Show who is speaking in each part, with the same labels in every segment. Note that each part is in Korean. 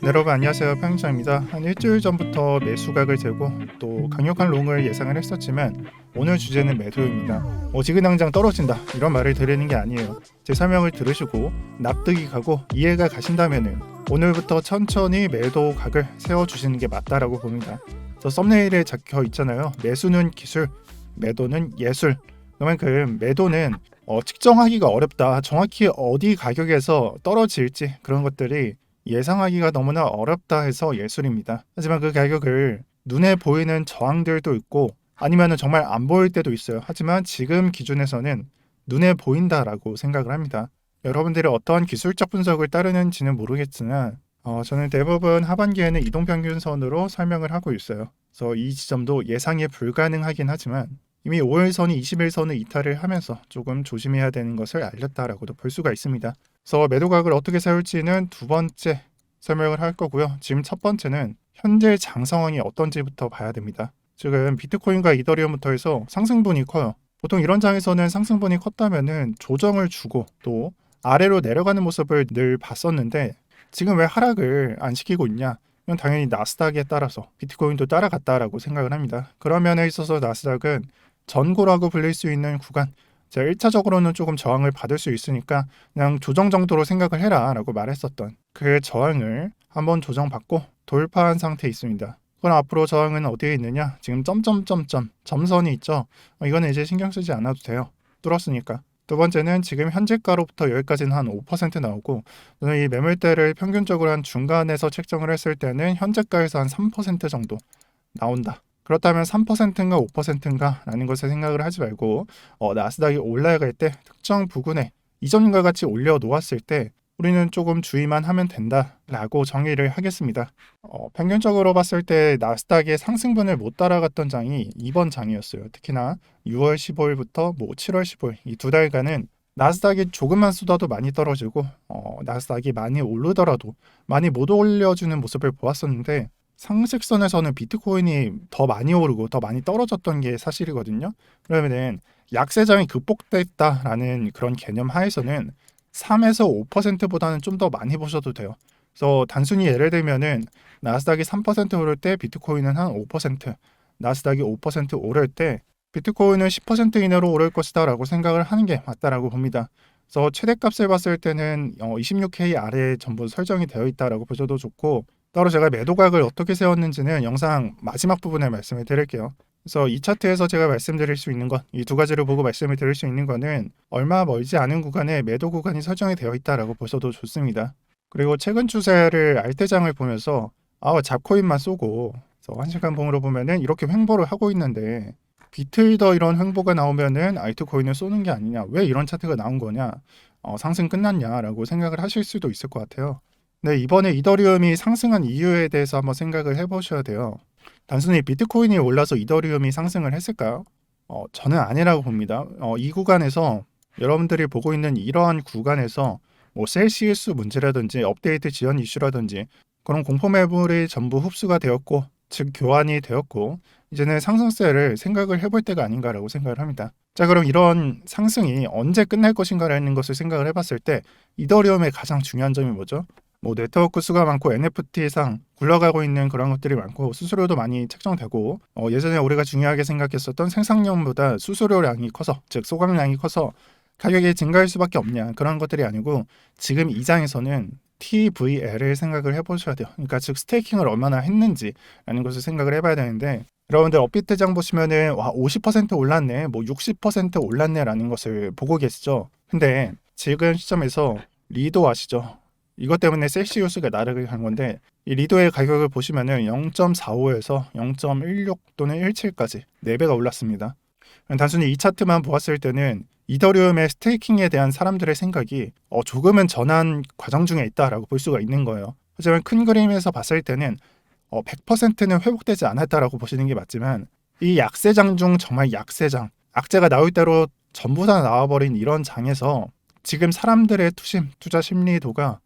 Speaker 1: 네, 여러분 안녕하세요. 평장입니다. 한 일주일 전부터 매수각을 재고 또 강력한 롱을 예상을 했었지만 오늘 주제는 매도입니다. 지금 당장 떨어진다 이런 말을 드리는 게 아니에요. 제 설명을 들으시고 납득이 가고 이해가 가신다면은 오늘부터 천천히 매도각을 세워주시는 게 맞다라고 봅니다. 저 썸네일에 적혀 있잖아요. 매수는 기술, 매도는 예술. 그만큼 매도는 측정하기가 어렵다. 정확히 어디 가격에서 떨어질지 그런 것들이 예상하기가 너무나 어렵다 해서 예술입니다. 하지만 그 가격을 눈에 보이는 저항들도 있고 아니면 정말 안 보일 때도 있어요. 하지만 지금 기준에서는 눈에 보인다라고 생각을 합니다. 여러분들이 어떠한 기술적 분석을 따르는지는 모르겠지만 저는 대부분 하반기에는 이동평균선으로 설명을 하고 있어요. 그래서 이 지점도 예상이 불가능하긴 하지만 이미 5일선이 20일선을 이탈을 하면서 조금 조심해야 되는 것을 알렸다라고도 볼 수가 있습니다. 그래서 매도각을 어떻게 세울지는 두 번째 설명을 할 거고요. 지금 첫 번째는 현재 장 상황이 어떤지부터 봐야 됩니다. 지금 비트코인과 이더리움부터 해서 상승분이 커요. 보통 이런 장에서는 상승분이 컸다면은 조정을 주고 또 아래로 내려가는 모습을 늘 봤었는데 지금 왜 하락을 안 시키고 있냐? 이건 당연히 나스닥에 따라서 비트코인도 따라갔다라고 생각을 합니다. 그런 면에 있어서 나스닥은 전고라고 불릴 수 있는 구간, 제가 1차적으로는 조금 저항을 받을 수 있으니까 그냥 조정 정도로 생각을 해라 라고 말했었던 그 저항을 한번 조정받고 돌파한 상태에 있습니다. 그럼 앞으로 저항은 어디에 있느냐? 지금 점점점점 점선이 있죠. 이거는 이제 신경 쓰지 않아도 돼요. 뚫었으니까. 두 번째는 지금 현재가로부터 여기까지는 한 5% 나오고 저는 이 매물대를 평균적으로 한 중간에서 책정을 했을 때는 현재가에서 한 3% 정도 나온다. 그렇다면 3%인가 5%인가 라는 것을 생각을 하지 말고 나스닥이 올라갈 때 특정 부근에 이전과 같이 올려놓았을 때 우리는 조금 주의만 하면 된다라고 정의를 하겠습니다. 평균적으로 봤을 때 나스닥의 상승분을 못 따라갔던 장이 이번 장이었어요. 특히나 6월 15일부터 7월 15일 이 두 달간은 나스닥이 조금만 쏟아도 많이 떨어지고 나스닥이 많이 오르더라도 많이 못 올려주는 모습을 보았었는데 상식선에서는 비트코인이 더 많이 오르고 더 많이 떨어졌던 게 사실이거든요. 그러면은 약세장이 극복됐다라는 그런 개념 하에서는 3에서 5%보다는 좀 더 많이 보셔도 돼요. 그래서 단순히 예를 들면은 나스닥이 3% 오를 때 비트코인은 한 5%, 나스닥이 5% 오를 때 비트코인은 10% 이내로 오를 것이다라고 생각을 하는 게 맞다라고 봅니다. 그래서 최대값을 봤을 때는 26K 아래에 전부 설정이 되어 있다라고 보셔도 좋고 따로 제가 매도각을 어떻게 세웠는지는 영상 마지막 부분에 말씀을 드릴게요. 그래서 이 차트에서 제가 말씀드릴 수 있는 것, 이 두 가지를 보고 말씀을 드릴 수 있는 거는 얼마 멀지 않은 구간에 매도 구간이 설정이 되어 있다라고 보셔도 좋습니다. 그리고 최근 추세를 알트장을 보면서 잡코인만 쏘고 그래서 1시간 봉으로 보면은 이렇게 횡보를 하고 있는데 비틀 더 이런 횡보가 나오면은 알트코인을 쏘는 게 아니냐, 왜 이런 차트가 나온 거냐, 상승 끝났냐라고 생각을 하실 수도 있을 것 같아요. 네, 이번에 이더리움이 상승한 이유에 대해서 한번 생각을 해보셔야 돼요. 단순히 비트코인이 올라서 이더리움이 상승을 했을까요? 저는 아니라고 봅니다. 이 구간에서 여러분들이 보고 있는 이러한 구간에서 뭐 셀시우스 문제라든지 업데이트 지연 이슈라든지 그런 공포 매물이 전부 흡수가 되었고 즉 교환이 되었고 이제는 상승세를 생각을 해볼 때가 아닌가라고 생각을 합니다. 자, 그럼 이런 상승이 언제 끝날 것인가라는 것을 생각을 해봤을 때 이더리움의 가장 중요한 점이 뭐죠? 뭐 네트워크 수가 많고 NFT상 굴러가고 있는 그런 것들이 많고 수수료도 많이 책정되고 예전에 우리가 중요하게 생각했었던 생산량보다 수수료량이 커서 즉 소각량이 커서 가격이 증가할 수밖에 없냐, 그런 것들이 아니고 지금 이 장에서는 TVL을 생각을 해보셔야 돼요. 그러니까 즉 스테이킹을 얼마나 했는지라는 것을 생각을 해봐야 되는데 여러분들 업비트장 보시면은 와 50% 올랐네, 뭐 60% 올랐네라는 것을 보고 계시죠. 근데 지금 시점에서 리도 아시죠? 이것 때문에 셀시우스가 나르게 한 건데 이 리도의 가격을 보시면은 0.45에서 0.16 또는 17까지 4배가 올랐습니다. 단순히 이 차트만 보았을 때는 이더리움의 스테이킹에 대한 사람들의 생각이 조금은 전환 과정 중에 있다라고 볼 수가 있는 거예요. 하지만 큰 그림에서 봤을 때는 100%는 회복되지 않았다라고 보시는 게 맞지만 이 약세장 중 정말 약세장, 악재가 나올 대로 전부 다 나와버린 이런 장에서 지금 사람들의 투자 심리도가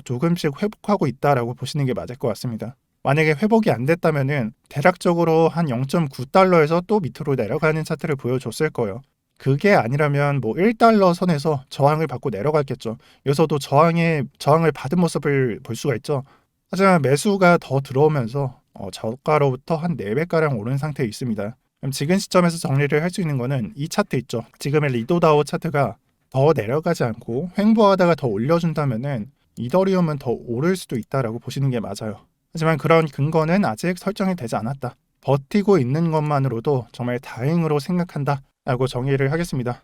Speaker 1: 조금씩 회복하고 있다라고 보시는 게 맞을 것 같습니다. 만약에 회복이 안 됐다면은 대략적으로 한 0.9달러에서 또 밑으로 내려가는 차트를 보여줬을 거예요. 그게 아니라면 뭐 1달러 선에서 저항을 받고 내려갔겠죠. 여기서도 저항을 받은 모습을 볼 수가 있죠. 하지만 매수가 더 들어오면서 저가로부터 한 4배가량 오른 상태에 있습니다. 그럼 지금 시점에서 정리를 할 수 있는 거는 이 차트 있죠. 지금의 리도다오 차트가 더 내려가지 않고 횡보하다가 더 올려준다면은 이더리움은 더 오를 수도 있다라고 보시는 게 맞아요. 하지만 그런 근거는 아직 설정이 되지 않았다. 버티고 있는 것만으로도 정말 다행으로 생각한다라고 정의를 하겠습니다.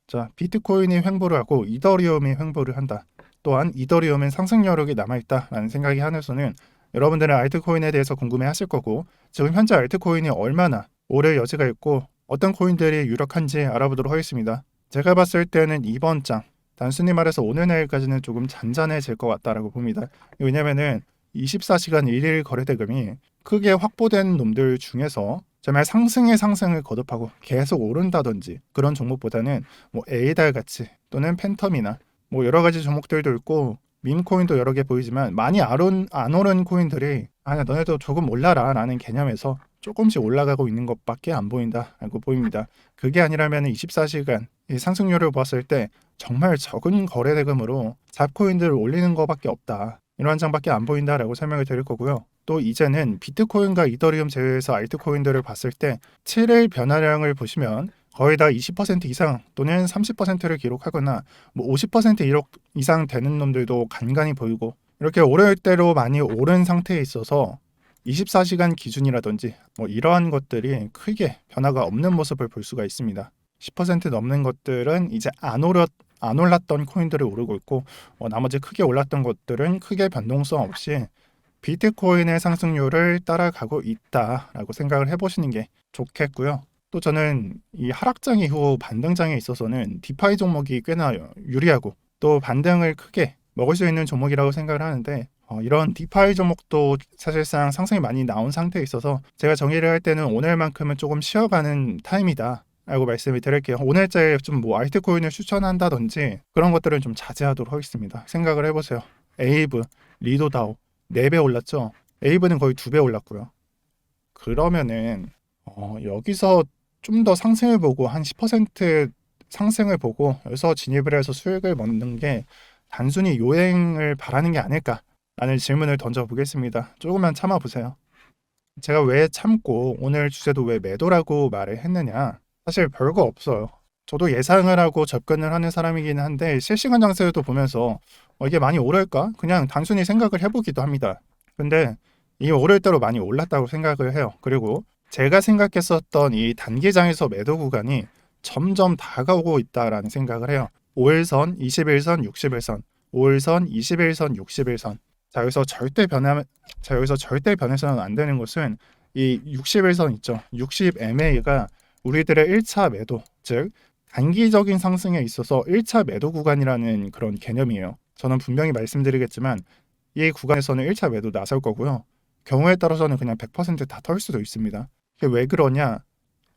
Speaker 1: 자, 비트코인이 횡보를 하고 이더리움이 횡보를 한다. 또한 이더리움은 상승 여력이 남아있다라는 생각이 하늘서는 여러분들은 알트코인에 대해서 궁금해하실 거고 지금 현재 알트코인이 얼마나 오를 여지가 있고 어떤 코인들이 유력한지 알아보도록 하겠습니다. 제가 봤을 때는 이번 장 단순히 말해서 오늘 내일까지는 조금 잔잔해질 것 같다라고 봅니다. 왜냐면은 24시간 1일 거래대금이 크게 확보된 놈들 중에서 정말 상승의 상승을 거듭하고 계속 오른다든지 그런 종목보다는 뭐 에이달 같이 또는 팬텀이나 뭐 여러 가지 종목들도 있고 밈코인도 여러 개 보이지만 많이 안 오른 코인들이 너네도 조금 올라라 라는 개념에서 조금씩 올라가고 있는 것밖에 안 보인다라고 보입니다. 그게 아니라면 24시간 이 상승률을 봤을 때 정말 적은 거래 대금으로 잡코인들을 올리는 것밖에 없다. 이런 장밖에 안 보인다라고 설명을 드릴 거고요. 또 이제는 비트코인과 이더리움 제외해서 알트코인들을 봤을 때 7일 변화량을 보시면 거의 다 20% 이상 또는 30%를 기록하거나 뭐 50% 이상 되는 놈들도 간간히 보이고 이렇게 오를 대로 많이 오른 상태에 있어서 24시간 기준이라든지 뭐 이러한 것들이 크게 변화가 없는 모습을 볼 수가 있습니다. 10% 넘는 것들은 이제 안 올랐던 코인들이 오르고 있고 나머지 크게 올랐던 것들은 크게 변동성 없이 비트코인의 상승률을 따라가고 있다라고 생각을 해보시는 게 좋겠고요. 또 저는 이 하락장 이후 반등장에 있어서는 디파이 종목이 꽤나 유리하고 또 반등을 크게 먹을 수 있는 종목이라고 생각을 하는데 이런 디파이 종목도 사실상 상승이 많이 나온 상태에 있어서 제가 정의를 할 때는 오늘만큼은 조금 쉬어가는 타임이다 라고 말씀을 드릴게요. 오늘자에 좀 뭐 알트코인을 추천한다든지 그런 것들은 좀 자제하도록 하겠습니다. 생각을 해보세요. 에이브, 리도다오 4배 올랐죠. 에이브는 거의 2배 올랐고요. 그러면은 여기서 좀 더 상승을 보고 한 10% 상승을 보고 여기서 진입을 해서 수익을 얻는 게 단순히 요행을 바라는 게 아닐까라는 질문을 던져보겠습니다. 조금만 참아보세요. 제가 왜 참고 오늘 주제도 왜 매도라고 말을 했느냐? 사실 별거 없어요. 저도 예상을 하고 접근을 하는 사람이긴 한데 실시간 장세도 보면서 이게 많이 오를까? 그냥 단순히 생각을 해보기도 합니다. 근데 이 오를 대로 많이 올랐다고 생각을 해요. 그리고 제가 생각했었던 이 단기장에서 매도 구간이 점점 다가오고 있다라는 생각을 해요. 5일선, 21선, 61선, 5일선, 21선, 61선. 자, 여기서 절대 변해서는 안 되는 것은 이 61선 있죠. 60MA가 우리들의 1차 매도, 즉 단기적인 상승에 있어서 1차 매도 구간이라는 그런 개념이에요. 저는 분명히 말씀드리겠지만 이 구간에서는 1차 매도 나설 거고요. 경우에 따라서는 그냥 100%다 털 수도 있습니다. 이게 왜 그러냐?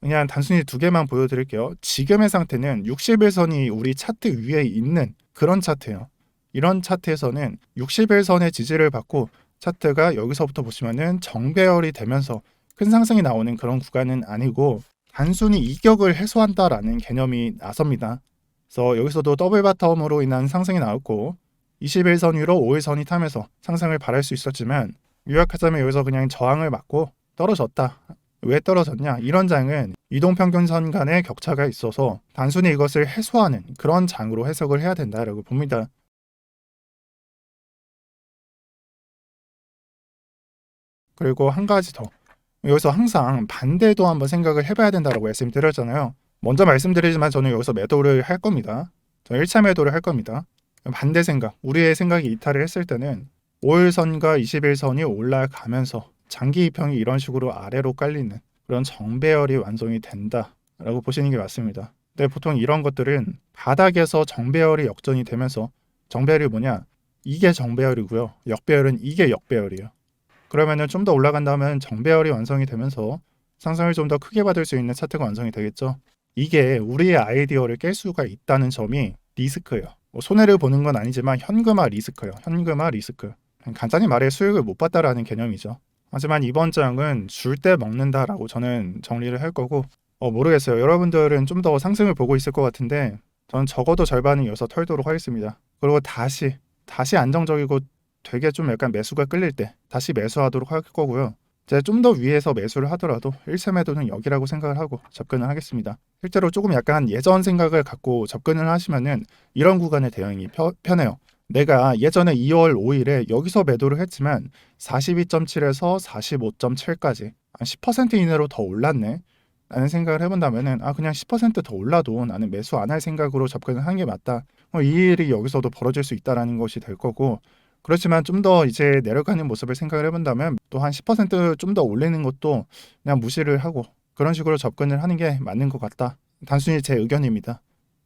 Speaker 1: 그냥 단순히 두 개만 보여드릴게요. 지금의 상태는 60일선이 우리 차트 위에 있는 그런 차트예요. 이런 차트에서는 60일선의 지지를 받고 차트가 여기서부터 보시면은 정배열이 되면서 큰 상승이 나오는 그런 구간은 아니고 단순히 이격을 해소한다라는 개념이 나섭니다. 그래서 여기서도 더블 바텀으로 인한 상승이 나왔고 21선 위로 5일선이 타면서 상승을 바랄 수 있었지만 요약하자면 여기서 그냥 저항을 맞고 떨어졌다. 왜 떨어졌냐? 이런 장은 이동평균선 간의 격차가 있어서 단순히 이것을 해소하는 그런 장으로 해석을 해야 된다라고 봅니다. 그리고 한 가지 더. 여기서 항상 반대도 한번 생각을 해봐야 된다고 말씀드렸잖아요. 먼저 말씀드리지만 저는 여기서 매도를 할 겁니다. 저는 1차 매도를 할 겁니다. 반대 생각, 우리의 생각이 이탈을 했을 때는 5일선과 21선이 올라가면서 장기 이평이 이런 식으로 아래로 깔리는 그런 정배열이 완성이 된다라고 보시는 게 맞습니다. 근데 보통 이런 것들은 바닥에서 정배열이 역전이 되면서 정배열이 뭐냐? 이게 정배열이고요. 역배열은 이게 역배열이에요. 그러면은 좀 더 올라간다면 정배열이 완성이 되면서 상승을 좀 더 크게 받을 수 있는 차트가 완성이 되겠죠. 이게 우리의 아이디어를 깰 수가 있다는 점이 리스크예요. 손해를 보는 건 아니지만 현금화 리스크예요. 현금화 리스크. 간단히 말해 수익을 못 봤다라는 개념이죠. 하지만 이번 장은 줄 때 먹는다라고 저는 정리를 할 거고 모르겠어요. 여러분들은 좀 더 상승을 보고 있을 것 같은데 저는 적어도 절반은 여기서 털도록 하겠습니다. 그리고 다시 안정적이고 되게 좀 약간 매수가 끌릴 때 다시 매수하도록 할 거고요. 제가 좀 더 위에서 매수를 하더라도 1차 매도는 여기라고 생각을 하고 접근을 하겠습니다. 실제로 조금 약간 예전 생각을 갖고 접근을 하시면은 이런 구간의 대응이 편해요. 내가 예전에 2월 5일에 여기서 매도를 했지만 42.7에서 45.7까지 한 10% 이내로 더 올랐네 라는 생각을 해본다면은 그냥 10%더 올라도 나는 매수 안 할 생각으로 접근을 하는 게 맞다. 이 일이 여기서도 벌어질 수 있다라는 것이 될 거고, 그렇지만 좀 더 이제 내려가는 모습을 생각을 해본다면 또 한 10%좀 더 올리는 것도 그냥 무시를 하고 그런 식으로 접근을 하는 게 맞는 것 같다. 단순히 제 의견입니다.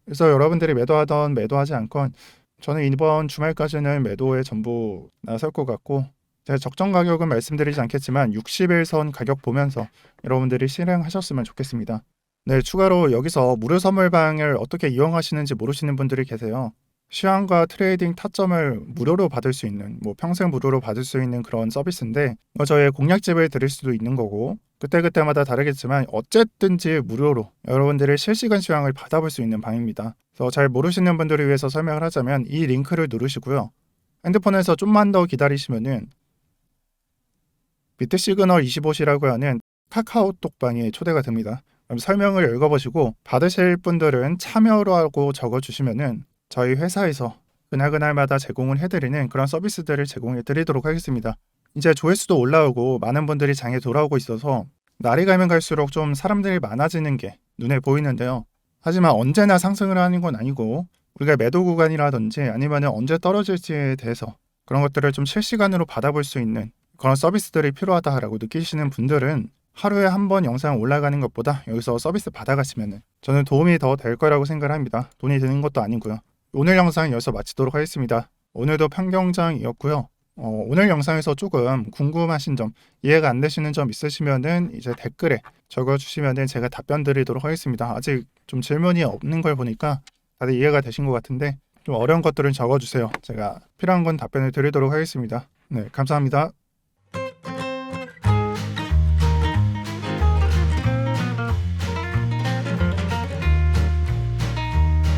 Speaker 1: 그래서 여러분들이 매도하던 매도하지 않건 저는 이번 주말까지는 매도에 전부 나설 것 같고, 제가 적정 가격은 말씀드리지 않겠지만 60일선 가격 보면서 여러분들이 실행하셨으면 좋겠습니다. 네, 추가로 여기서 무료 선물방을 어떻게 이용하시는지 모르시는 분들이 계세요. 시황과 트레이딩 타점을 무료로 받을 수 있는, 평생 무료로 받을 수 있는 그런 서비스인데, 저의 공략집을 드릴 수도 있는 거고, 그때그때마다 다르겠지만 어쨌든지 무료로 여러분들의 실시간 시황을 받아볼 수 있는 방입니다. 그래서 잘 모르시는 분들을 위해서 설명을 하자면 이 링크를 누르시고요. 핸드폰에서 좀만 더 기다리시면은 비트시그널 25시라고 하는 카카오톡방에 초대가 됩니다. 그럼 설명을 읽어보시고 받으실 분들은 참여라고 적어주시면은 저희 회사에서 그날그날마다 제공을 해드리는 그런 서비스들을 제공해 드리도록 하겠습니다. 이제 조회수도 올라오고 많은 분들이 장에 돌아오고 있어서 날이 가면 갈수록 좀 사람들이 많아지는 게 눈에 보이는데요. 하지만 언제나 상승을 하는 건 아니고 우리가 매도 구간이라든지 아니면 언제 떨어질지에 대해서 그런 것들을 좀 실시간으로 받아볼 수 있는 그런 서비스들이 필요하다라고 느끼시는 분들은 하루에 한 번 영상 올라가는 것보다 여기서 서비스 받아가시면 저는 도움이 더 될 거라고 생각을 합니다. 돈이 드는 것도 아니고요. 오늘 영상 여기서 마치도록 하겠습니다. 오늘도 평경장이었고요. 오늘 영상에서 조금 궁금하신 점, 이해가 안 되시는 점 있으시면은 이제 댓글에 적어주시면은 제가 답변 드리도록 하겠습니다. 아직 좀 질문이 없는 걸 보니까 다들 이해가 되신 것 같은데 좀 어려운 것들은 적어주세요. 제가 필요한 건 답변을 드리도록 하겠습니다. 네, 감사합니다.